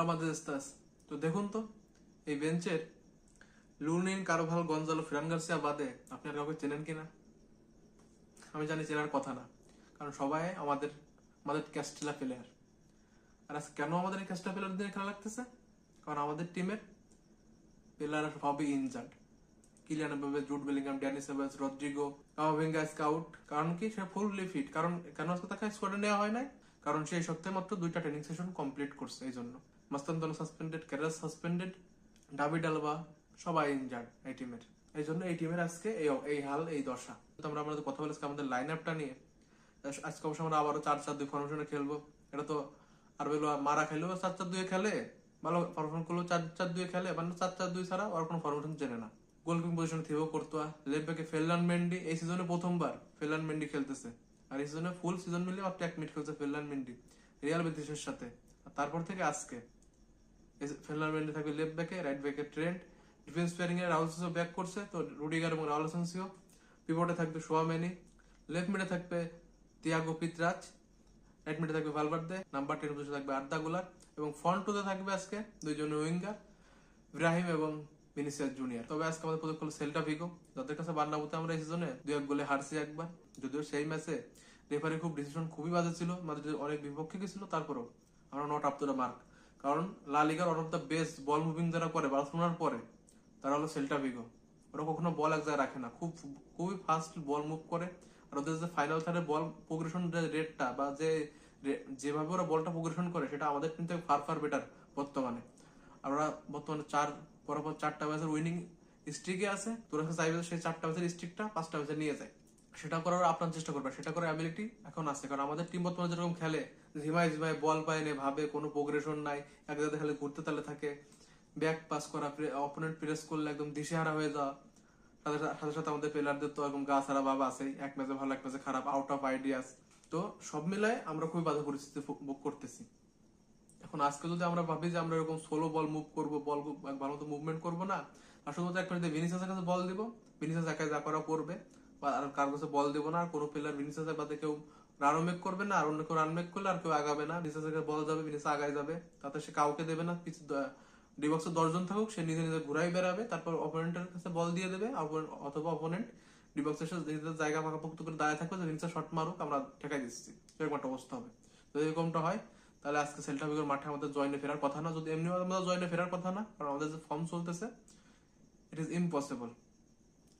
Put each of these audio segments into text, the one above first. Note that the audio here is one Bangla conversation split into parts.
Madeestas. তো দেখুন তো এই বেঞ্চের লুনিন, কারভাল, গঞ্জালো, ফিরান গার্সিয়া বাদে আপনি আর কাউকে চেনেন কিনা? আমি জানি চেনার কথা না, কারণ সবাই আমাদের আমাদের ক্যাস্টেলা প্লেয়ার। আর আজকে কেন আমাদের এই ক্যাস্টেলা প্লেয়ার দিয়ে খেলা লাগতেছে? কারণ আমাদের টিমের প্লেয়ার সবই injured. Kylian Mbappe, Jude Bellingham, Dani Ceballos, Rodrigo, Camavinga স্কাউট। কারণ কি? সে ফুললি ফিট। কারণ কেন আজকে তাকে স্কোয়াডে নেওয়া হয় নাই? কারণ সে এই সপ্তাহে মাত্র 2টা ট্রেনিং সেশন কমপ্লিট করছে। এই জন্য Mastantuono suspended, Carreras suspended, David Alaba সবাই ইনজার্ড এই টিমের। এই জন্য এই টিমের আজকে এই হাল, এই দশা। তো আমরা আমাদের কথা বলেছি আমাদের লাইন আপটা নিয়ে। আজকে অবশ্য আমরা আবারও 4-4-2 ফরমেশনে খেলবো। এটা তো আর বললো মারা খেলেও 4-4-2 খেলে, ভালো পারফর্ম করলেও 4-4-2 খেলে, মানে 4-4-2 ছাড়া আর কোনো ফরমেশন চেনে না। গোলকিপিং পজিশনে থিবো কোর্তোয়া, লেফট ব্যাকে ফেরল্যান্ড মেন্ডি। এই সিজনে প্রথমবার ফেরল্যান্ড মেন্ডি খেলতেছে। আর এই সিজনে ফুল সিজন মিলে মাত্র 1 মিনিট খেলছে ফেরল্যান্ড মেন্ডি রিয়াল বেটিসের সাথে। আর তারপর থেকে আজকে ফেরল্যান্ড মেন্ডি থাকবে লেফট ব্যাকে, রাইট ব্যাকে ট্রেন্ট, ডিফেন্স পেয়ারিং এ রাউল সেন্সিও ব্যাক করছে, তো রুডিগার এবং রাউল সেন্সিও। পিভটে থাকবে শোয়ামেনি, লেফট মিডে থাকবে তিয়াগো পিত্রাচ, রাইট মিডে থাকবে ভালভার্দে, নাম্বার 10 পজিশনে থাকবে আর্দা গুলার, এবং ফ্রন্ট টুতে থাকবে আজকে দুইজন উইঙ্গার, ইব্রাহিম এবং ভিনিসিয়াস জুনিয়র। তবে আজকে আমাদের প্রতিপক্ষ হলো সেল্টা ভিগো, যাদের কাছে বার্নাবুতে আমরা এই সিজনে 2-1 গোলে হারছি একবার। যদিও সেই ম্যাচে রেফারি ডিসিশন খুবই বাজে ছিল, মাদ্রিদের অনেক বিপক্ষে গেছিল, তারপরেও আমরা not up to the mark. কারণ লা লিগার one of the best ball moving যারা করে বার্সেলোনার পরে, তারা হলো সেল্টা ভিগো। ওরা কখনো বল এক জায়গায় রাখে না, খুবই ফাস্ট বল মুভ করে। আর ওদের যে ফাইনাল থার্ডে বল প্রোগ্রেশন রেটটা, বা যেভাবে ওরা বলটা প্রোগ্রেশন করে, সেটা আমাদের টিম থেকে ফার ফার বেটার বর্তমানে। আর ওরা বর্তমানে পরপর 4টা ম্যাচের উইনিং স্ট্রিকে আছে। তোরা চাইবে সেই 4টা ম্যাচের স্ট্রিকটা 5টা ম্যাচে নিয়ে যায়। সেটা করার আপনার চেষ্টা করবে, সেটা করার অ্যাবিলিটি এখন আছে। কারণ আমাদের টিম বর্তমানে যেরকম খেলে, ঝিমাই ঝিমাই বল পায় না, ভাবে কোনো প্রোগ্রেশন নাই, এক জায়গায় খেলে ঘুরতে তালে থাকে, ব্যাক পাস করা, অপোনেন্ট প্রেস করলে একদম দিশেহারা হয়ে যাওয়া। সাথে সাথে সাথে আমাদের প্লেয়ারদের তো একদম গা ছাড়া ভাব আছেই, এক ম্যাচে ভালো এক ম্যাচে খারাপ, আউট অফ আইডিয়াস। তো সব মিলায় আমরা খুবই বাধা পরিস্থিতি ভোগ করতেছি। এখন আজকে যদি আমরা ভাবি যে আমরা এরকম সোলো বল মুভ করবো, বল ভালো মতো মুভমেন্ট করবো না, আর শুধুমাত্র একটা ভিনিসিয়াসের কাছে বল দিব, ভিনিসিয়াস একা যা করা করবে, আর কার কাছে বল দিব না। আর কোনো প্লেয়ার ভিনিসিয়াসের বাদে কেউ রানও মেক করবে না, আর অন্য কেউ রান মেক করলে আর কেউ আগাবে না। ভিনিসিয়াসের কাছে বল যাবে, ভিনিসিয়াস আগায় যাবে, তাতে সে কাউকে দেবে না। ডিবক্সে 10 জন থাকুক, সে নিজে নিজে ঘুরাই বেড়াবে, তারপর অপোনেন্টের কাছে বল দিয়ে দেবে, অথবা অপোনেন্ট ডিবক্সের সাথে নিজেদের জায়গা পাকাপোক্ত করে দাঁড়িয়ে থাকবে যে ভিনিসিয়াস শট মারুক, আমরা ঠেকাই দিচ্ছি। এরকম একটা অবস্থা হবে। যদি এরকমটা হয়, তাহলে আজকে সেল্টা ভিগোর মাঠে আমাদের জয়েন্টে ফেরার কথা না। যদি এমনি আমাদের জয়েন্টে ফেরার কথা না, কারণ আমাদের যে ফর্ম চলতেছে, ইট ইজ ইম্পসিবল।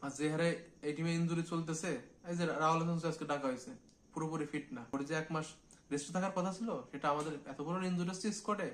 আর যে হারে এই টিমে ইনজুরি চলতেছে, এই যে রাহুল হাসান আজকে ডাকা হয়েছে, পুরোপুরি ফিট না। ওর যে 1 মাস রেস্ট থাকার কথা ছিল, সেটা আমাদের এত বড় ইনজুরি স্কোয়াডে